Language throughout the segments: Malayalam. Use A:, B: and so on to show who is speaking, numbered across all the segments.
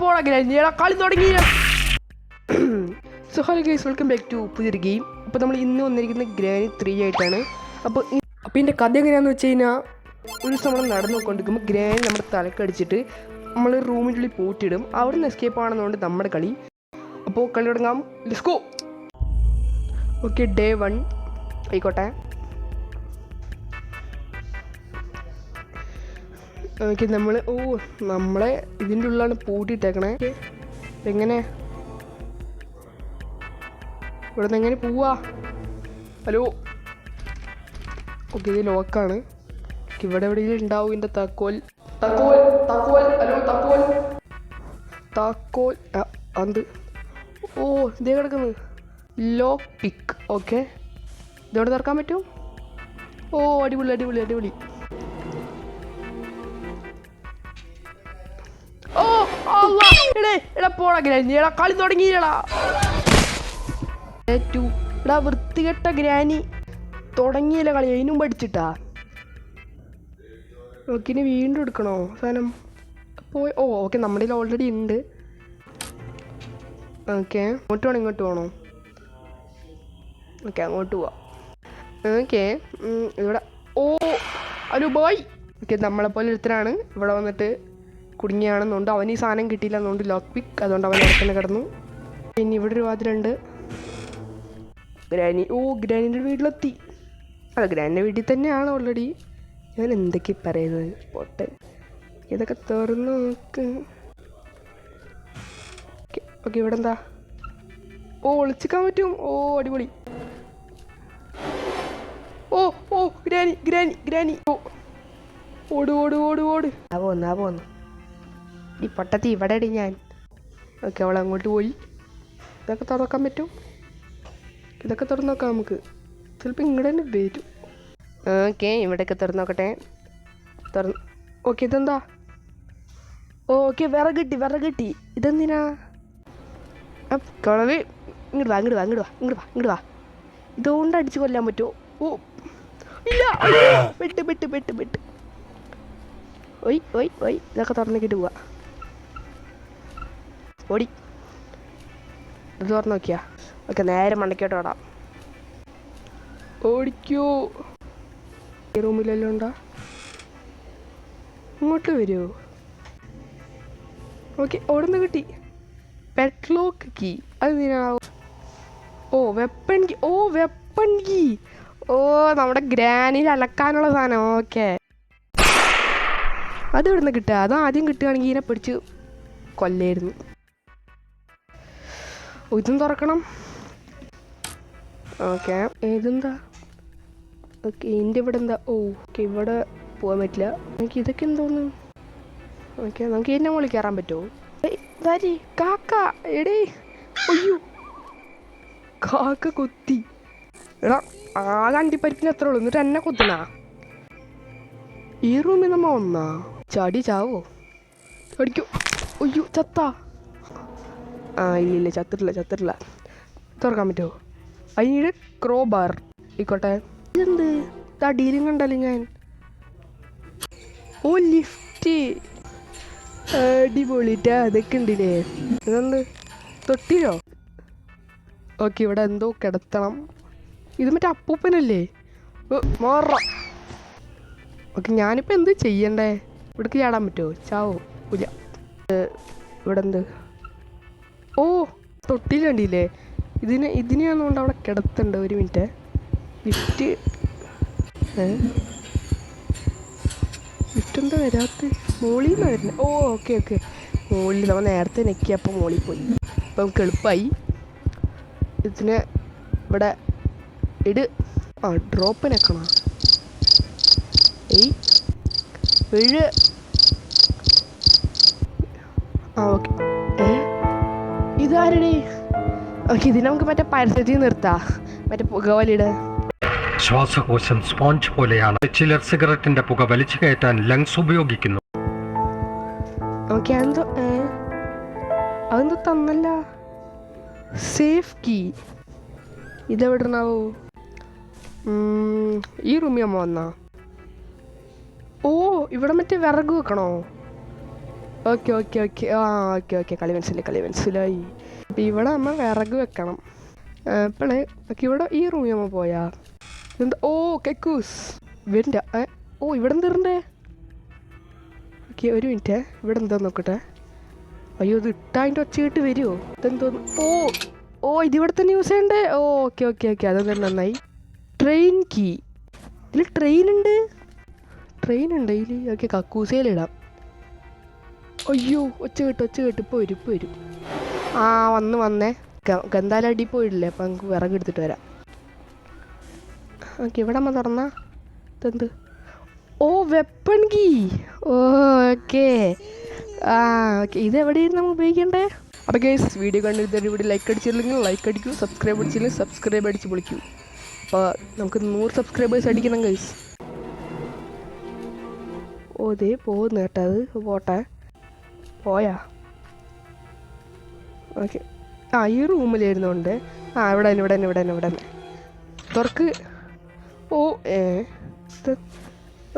A: പോടാ ഗ്രാനി കളി തുടങ്ങി. So hello guys, welcome back to പുതിയൊരു ഗെയിം. അപ്പോൾ നമ്മൾ ഇന്ന് വന്നിരിക്കുന്നത് ഗ്രാനി 3 ആയിട്ടാണ്. അപ്പോൾ ഇതിൻ്റെ കഥ എങ്ങനെയാണെന്ന് വെച്ച് കഴിഞ്ഞാൽ, ഒരു ദിവസം നമ്മൾ നടന്നു നോക്കിക്കൊണ്ടിരിക്കുമ്പോൾ ഗ്രാനി നമ്മുടെ തലക്കടിച്ചിട്ട് നമ്മൾ റൂമിൻ്റെ ഉള്ളിൽ പൂട്ടിയിടും. അവിടെ നിന്ന് എസ്കേപ്പ് ആണെന്നുകൊണ്ട് നമ്മുടെ കളി. അപ്പോൾ കളി തുടങ്ങാം, ലെറ്റ്സ് ഗോ. ഓക്കെ, ഡേ 1 ആയിക്കോട്ടെ. ഓക്കെ, നമ്മളെ ഇതിൻ്റെ ഉള്ളിലാണ് പൂട്ടിയിട്ടേക്കണേ. എങ്ങനെ ഇവിടെ നിന്ന് എങ്ങനെ പോവാ? ഹലോ. ഓക്കെ, ഇത് ലോക്കാണ്. ഇവിടെ എവിടെയെങ്കിലും ഉണ്ടാവും ഇതിൻ്റെ താക്കോൽ. താക്കോൽ താക്കോൽ ഹലോ താക്കോൽ താക്കോൽ അത്. ഓ, ഇതേ കിടക്കുന്നു ലോക്ക് പിക്ക്. ഓക്കെ, ഇതോടെ തുറക്കാൻ പറ്റും. ഓ, അടിപൊളി അടിപൊളി അടിപൊളി. ഓ എടാ പോടാ ഗ്രാനി, എടാ കളി തുടങ്ങിയില്ലടാ. എടാ വൃത്തികെട്ട ഗ്രാനി, തുടങ്ങിയില്ല കളി, അതിനും പഠിച്ചിട്ടാ. ഓക്കെ, ഇനി വീണ്ടും എടുക്കണോ സാധനം? പോയി. ഓ ഓക്കെ, നമ്മുടെ കയ്യിൽ ഓൾറെഡി ഉണ്ട്. ഓക്കെ, അങ്ങോട്ട് വേണം ഇങ്ങോട്ട് വേണോ? ഓക്കെ, അങ്ങോട്ട് പോവാം. ഓക്കെ, ഇവിടെ ഓ ഹലോ ബോയ്. ഓക്കെ, നമ്മളെപ്പോലെ ഒരുത്തരാണ് ഇവിടെ വന്നിട്ട് കുടുങ്ങിയാണെന്നുണ്ട്. അവന് ഈ സാധനം കിട്ടിയില്ല എന്നുകൊണ്ട് ലോക്ക് പിക്ക്, അതുകൊണ്ട് അവൻ അവിടെ തന്നെ കിടന്നു. പിന്നെ ഇവിടെ ഒരു വാതിലുണ്ട്. ഗ്രാനി, ഓ ഗ്രാനിൻ്റെ വീട്ടിലെത്തി. അതെ, ഗ്രാനിൻ്റെ വീട്ടിൽ തന്നെയാണ് ഓൾറെഡി. ഞാൻ എന്തൊക്കെ പറയുന്നത് പോട്ടെ, ഇതൊക്കെ തുറന്ന് നോക്ക്. ഓക്കെ, ഇവിടെ എന്താ? ഓ, ഒളിച്ചിക്കാൻ പറ്റും. ഓ അടിപൊളി. ഓ ഓ ഗ്രാനി ഗ്രാനി ഗ്രാനി. ഓ ഓട് ഓട് ഓട് ഓട്. ആ പോന്നു ഈ പൊട്ടത്തി ഇവിടെ അടി ഞാൻ. ഓക്കെ, അവൾ അങ്ങോട്ട് പോയി. ഇതൊക്കെ തുറക്കാൻ പറ്റും. ഇതൊക്കെ തുറന്ന് നോക്കാം നമുക്ക്. ചിലപ്പോൾ ഇങ്ങോട്ട് തന്നെ വരും. ഓക്കെ, ഇവിടെയൊക്കെ തുറന്ന് നോക്കട്ടെ. തുറന്ന്. ഓക്കെ, ഇതെന്താ? ഓക്കെ, വിറക് കിട്ടി. ഇതെന്തിനാ? കളവ്. ഇങ്ങോട്ട് വാ. ഇതുകൊണ്ട് അടിച്ച് കൊല്ലാൻ പറ്റുമോ? ഓ ഇല്ല, വെട്ട്. ഒയ് ഇതൊക്കെ തുറന്നിട്ട് പോവാ. ഓടി, ഇത് തുറന്ന് നോക്കിയാ. ഓക്കെ, നേരെ മണ്ടയ്ക്കോട്ട് ഓടാം. ഓടിക്കോ. ഈ റൂമിലെല്ലാം ഉണ്ടാ? ഇങ്ങോട്ട് വരുമോ? ഓക്കെ, ഓടുന്ന കിട്ടി. പെട്ലോക്ക് കീ. അതെന്തിനാവും? ഓ വെപ്പൺ കീ. ഓ, നമ്മുടെ ഗ്രാനിയിൽ അലക്കാനുള്ള സാധനം. ഓക്കെ, അത് ഇവിടുന്ന് കിട്ടുക. അത് ആദ്യം കിട്ടുകയാണെങ്കിൽ ഇതിനെ പിടിച്ച് കൊല്ലായിരുന്നു. ഇതും തുറക്കണം. ഓക്കെ, ഇതെന്താ? ഓക്കെ, ഇതിൻ്റെ ഇവിടെ എന്താ? ഓ ഓക്കെ, ഇവിടെ പോകാൻ പറ്റില്ല. എനിക്ക് ഇതൊക്കെ എന്തോന്നു? ഓക്കെ, നമുക്ക് ഇതിൻ്റെ മുകളിൽ കയറാൻ പറ്റുമോ? കാക്ക എടേ. അയ്യോ, കാക്ക കൊത്തി. എടാ, ആകെ അണ്ടിപ്പരിപ്പിന് എത്ര ഉള്ളൂ, എന്നിട്ട് എന്നെ കൊത്തണ. ഈ റൂമിൽ നമ്മ വന്നാ ചാടി ചാവോ? അടിക്കോ. അയ്യോ, ചത്താ. ഇല്ല ചത്തിട്ടില്ല. തുറക്കാൻ പറ്റുമോ? അതിന് ക്രോ ബാർ ആയിക്കോട്ടെ. ഇതെന്ത് തടിയിലും കണ്ടല്ലേ ഞാൻ. ഓ, ലിഫ്റ്റ്. അടിപൊളിട്ടാ, അതൊക്കെ ഉണ്ടില്ലേ. ഇതെന്ത് തൊട്ടിയോ? ഓക്കെ, ഇവിടെ എന്തോ കിടത്തണം. ഇത് മറ്റേ അപ്പൂപ്പനല്ലേ? മാറ. ഓക്കെ, ഞാനിപ്പോൾ എന്ത് ചെയ്യണ്ടേ? ഇവിടേക്ക് ചാടാൻ പറ്റുമോ? ചാവോ? ഇല്ല. ഇവിടെ എന്ത്? ഓ, തൊട്ടിൽ കണ്ടില്ലേ? ഇതിനെയാണെന്നുകൊണ്ട് അവിടെ കിടത്തുണ്ട്. ഒരു മിനിറ്റ്. ലിഫ്റ്റ് എന്താ വരാത്ത? മോളിൽ നിന്ന് വരുന്നത്. ഓ ഓക്കെ, മോളിൽ നമ്മൾ നേരത്തെ നെക്കിയപ്പോൾ മോളിൽ പോയി. അപ്പം നമുക്ക് എളുപ്പമായി. ഇതിനെ ഇവിടെ ഇട്. ഡ്രോപ്പ് നെക്കണം. വീഴ്. ഓക്കെ. ഇതാരുടെ? ഓക്കെ, ഇതിന് നമുക്ക് മറ്റേ പരസ്യത്തിൽ നിർത്താം. മറ്റേ പുകവലിയുടെ
B: ശ്വാസകോശം സ്പോഞ്ച് പോലെയാണ്. ചിലർ സിഗരറ്റിന്റെ പുക വലിച്ചു കയറ്റാൻ ലങ്സ് ഉപയോഗിക്കുന്നു.
A: ഓക്കെ, അതെന്തോ തന്നല്ല. Safe key. ഇതെവിടണാവോ? ഈ റൂമിൽ അമ്മ വന്നാ? ഓ, ഇവിടെ മറ്റേ വിറക് വെക്കണോ? ഓക്കെ ഓക്കെ ഓക്കെ ആ ഓക്കെ ഓക്കെ കളി മനസ്സിലായി. അപ്പം ഇവിടെ നമ്മൾ വിറക് വെക്കണം ഇപ്പോഴേ. ഓക്കെ ഇവിടെ ഈ റൂമിൽ നമ്മൾ പോയാ എന്താ? ഓ കക്കൂസ് വരണ്ട. ഓ ഇവിടെ എന്തിടണ്ടേ? ഓക്കെ ഒരു മിനിറ്റ്, ഇവിടെ എന്താ നോക്കട്ടെ. അയ്യോ ഇത് ഇട്ടാ അതിൻ്റെ ഒച്ച കേട്ട് വരുമോ? ഇതെന്തോന്നു? ഓ ഇതിവിടെ തന്നെ യൂസ് ചെയ്യണ്ടേ? ഓ ഓക്കെ ഓക്കെ ഓക്കെ അത് തന്നെ നന്നായി. ട്രെയിൻ കീ, ഇതിൽ ട്രെയിൻ ഉണ്ട് ഇതിൽ. ഓക്കെ കക്കൂസയിലിടാം. അയ്യോ ഒച്ച കേട്ട് ഇപ്പോൾ വരും. ആ വന്നേ ഗന്ധാല അടി പോയിട്ടില്ലേ? അപ്പം നമുക്ക് വിറക് എടുത്തിട്ട് വരാം. ഓക്കെ ഇവിടെ അമ്മ തുറന്നാ ഇതെന്ത്? ഓ വെപ്പൺ കീ. ഓക്കെ ഓക്കെ ഇതെവിടെയാണ് നമ്മൾ ഉപയോഗിക്കണ്ടേ? അപ്പോൾ ഗൈസ് വീഡിയോ കണ്ടിട്ട് ഇവിടെ ലൈക്ക് അടിച്ചില്ലെങ്കിൽ ലൈക്ക് അടിക്കൂ, സബ്സ്ക്രൈബ് അടിച്ചില്ലെങ്കിൽ സബ്സ്ക്രൈബ് അടിച്ച് പൊളിക്കൂ. അപ്പോൾ നമുക്ക് 100 സബ്സ്ക്രൈബേഴ്സ് അടിക്കണം ഗൈസ്. ഓ ദേ പോകുന്നു കേട്ടോ, അത് പോട്ടെ. പോയാ ഓക്കെ. ഈ റൂമിലിരുന്നുകൊണ്ട് ഇവിടെ തന്നെ തുറക്ക്. ഓ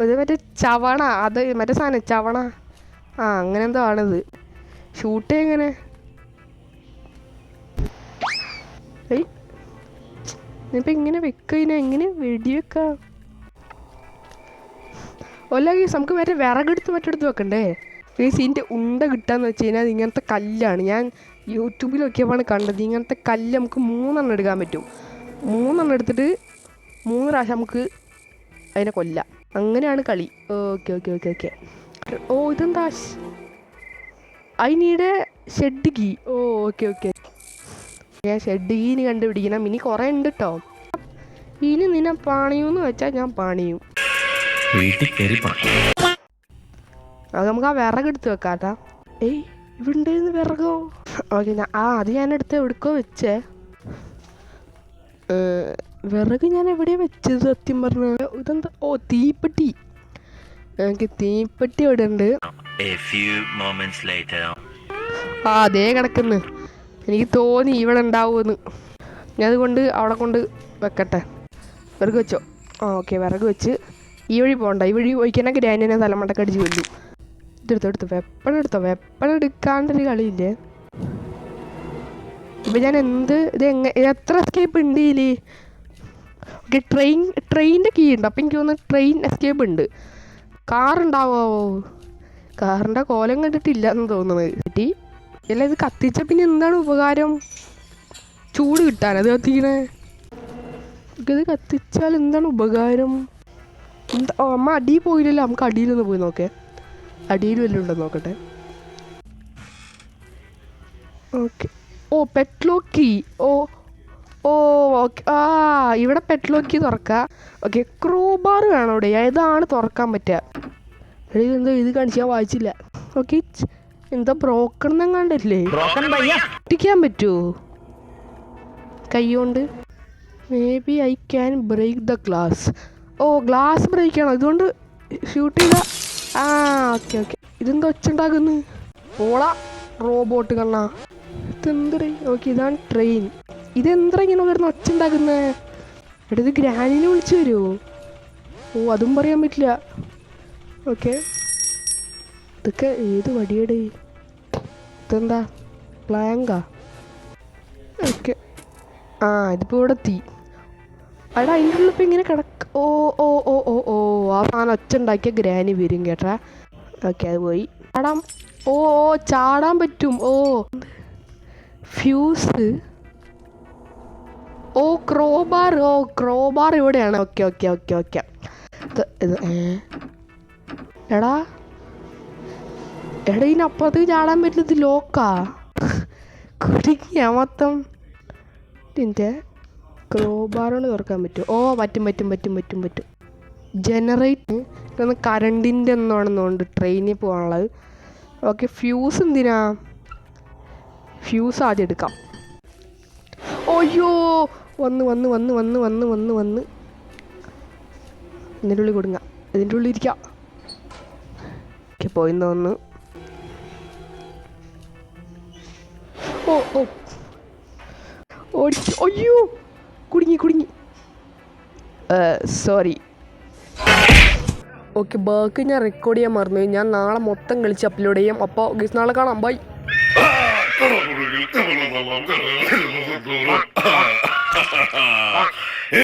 A: ഇത് മറ്റേ ചവണ, അത് മറ്റേ സാധനം ചവണ. അങ്ങനെ എന്തോ ആണിത്. ഷൂട്ട് എങ്ങനെ? ഇനിയിപ്പോൾ ഇങ്ങനെ വെക്കുക, എങ്ങനെ വെടിവെക്കാം? ഒല്ല ഗീസ് നമുക്ക് മറ്റേ വിറകെടുത്ത് മറ്റെടുത്ത് വെക്കണ്ടേ ഗീസ്? ഇതിൻ്റെ ഉണ്ട കിട്ടാന്ന് വെച്ച് കഴിഞ്ഞാൽ ഇങ്ങനത്തെ കല്ലാണ്. ഞാൻ യൂട്യൂബിൽ നോക്കിയപ്പോഴാണ് കണ്ടത്. ഇങ്ങനത്തെ കല്ല് നമുക്ക് 3 എണ്ണം എടുക്കാൻ പറ്റും. 3 എണ്ണം എടുത്തിട്ട് 3 പ്രാവശ്യം നമുക്ക് അതിനെ കൊല്ലാം. അങ്ങനെയാണ് കളി. ഓക്കെ. ഓ ഇതെന്താ? അതിനീടെ ഷെഡ് കീ. ഓക്കെ ഞാൻ ഷെഡ് കീന് കണ്ടുപിടിക്കണം. ഇനി കുറേ ഉണ്ട് കേട്ടോ. ഇനി നിന്നെ പണിയൂന്ന് വെച്ചാൽ ഞാൻ പണിയും. അത് നമുക്ക് ആ വിറകെടുത്ത് വെക്കാട്ടാ. ഇവിടെ ഉണ്ടായിരുന്നു വിറകോ? ഓക്കെ അത് ഞാൻ എവിടേക്കോ വെച്ചേ. വിറക് ഞാൻ എവിടെയാണ് വെച്ചത് സത്യം പറഞ്ഞു? ഇതെന്താ? ഓ തീപ്പെട്ടി. എനിക്ക് തീപ്പെട്ടി ഇവിടെ ഉണ്ട്. അതേ കിടക്കുന്നു. എനിക്ക് തോന്നി ഇവിടെ ഉണ്ടാവുമെന്ന്. ഞാൻ അതുകൊണ്ട് അവിടെ കൊണ്ട് വെക്കട്ടെ. വിറക് വെച്ചോ? ഓക്കെ വിറക് വെച്ച് ഈ വഴി പോകണ്ട. ഈ വഴി പോയിക്കാനെ ഗ്രാൻഡിനെ തലമണ്ടൊക്കെ അടിച്ച് കൊല്ലും. ഇതെടുത്തോ വെപ്പൺ എടുക്കാണ്ടൊരു കളിയില്ലേ? ഇപ്പം ഞാൻ എത്ര എസ്കേപ്പ് ഉണ്ട് ഇതിൽ? ഓക്കെ ട്രെയിനിൻ്റെ കീ ഉണ്ട്. അപ്പം എനിക്ക് തോന്നുന്നു ട്രെയിൻ എസ്കേപ്പ് ഉണ്ട്. കാറുണ്ടാവോ? കാറിൻ്റെ കോലം കണ്ടിട്ടില്ല എന്ന് തോന്നുന്നത്. കിട്ടി അല്ല. ഇത് കത്തിച്ച പിന്നെ എന്താണ് ഉപകാരം? ചൂട് കിട്ടാൻ അത് കത്തിക്കണേ. ഇത് കത്തിച്ചാൽ എന്താണ് ഉപകാരം? അമ്മ അടിയിൽ പോയില്ലല്ലോ. നമുക്ക് അടിയിലൊന്ന് പോയി നോക്കേ. അടിയിൽ വല്ലതും ഉണ്ടെന്ന് നോക്കട്ടെ. Okay പെട്ലോക്ക് key. ഓക്കെ ഇവിടെ പെട്ലോക്ക് കീ തുറക്കാം. ഓക്കെ ക്രോബാർ വേണം ഇവിടെ. ഏതാണ് തുറക്കാൻ പറ്റുക? ഇതെന്താ ഇത് കാണിച്ച് ഞാൻ വായിച്ചില്ല. ഓക്കെ എന്താ ബ്രോക്കൺ എന്നങ്ങാണ്ടല്ലേ? പൊട്ടിക്കാൻ പറ്റുമോ കൈ കൊണ്ട്? Maybe I can break the glass. Glass break ചെയ്യണം. ഇതുകൊണ്ട് ഷൂട്ട് ചെയ്ത. ഓക്കെ ഇതെന്താ ഒച്ചുണ്ടാക്കുന്നു? ഓളാ റോബോട്ട് കണ്ണാ. ഇതെന്തേ? ഓക്കെ ഇതാണ് ട്രെയിൻ. ഇതെന്താ ഇങ്ങനെ വരുന്ന ഒച്ചുണ്ടാക്കുന്നത്? ഇത് ഗ്രാനിനെ വിളിച്ചു വരുമോ? അതും പറയാൻ പറ്റില്ല. ഓക്കെ ഇതൊക്കെ ഏത് വടിയുടെ? ഇതെന്താ പ്ലാങ്കാ? ഓക്കെ ഇതിപ്പോൾ ഇവിടെ എത്തി. അവിടെ അതിൻ്റെ ഉള്ളിപ്പോൾ ഇങ്ങനെ കിടക്ക. ആ സാധനം ഒച്ച ഉണ്ടാക്കിയ ഗ്രാനി വരും കേട്ടാ. ഓക്കെ അത് പോയി. ചാടാൻ പറ്റും. ഫ്യൂസ്. ക്രോബാർ ഇവിടെയാണ്. ഓക്കെ ഇത് എടാ ഇതിനപ്പുറത്തേക്ക് ചാടാൻ പറ്റില്ല. ഇത് ലോക്കാ കുടുങ്ങിയ മൊത്തം. ഇതിൻ്റെ ക്രോബാറോട് തുറക്കാൻ പറ്റുമോ? പറ്റും. ജനറേറ്റ് ഇതൊന്ന് കറണ്ടിൻ്റെ ഒന്നാണെന്നുണ്ട് ട്രെയിനിൽ പോകാനുള്ളത്. ഓക്കെ ഫ്യൂസ് എന്തിനാ? ഫ്യൂസ് ആദ്യം എടുക്കാം. അയ്യോ വന്ന് ഇതിൻ്റെ ഉള്ളിൽ കൊടുങ്ങ. ഇതിൻ്റെ ഉള്ളിൽ ഇരിക്കാം. ഓക്കെ പോയിന്ന് വന്ന്. അയ്യോ കുടുങ്ങി. സോറി ഓക്കെ ബാക്കി ഞാൻ റെക്കോർഡ് ചെയ്യാൻ മറന്നു. ഞാൻ നാളെ മൊത്തം കളിച്ച് അപ്ലോഡ് ചെയ്യാം. അപ്പോൾ നാളെ കാണാം. ബൈ.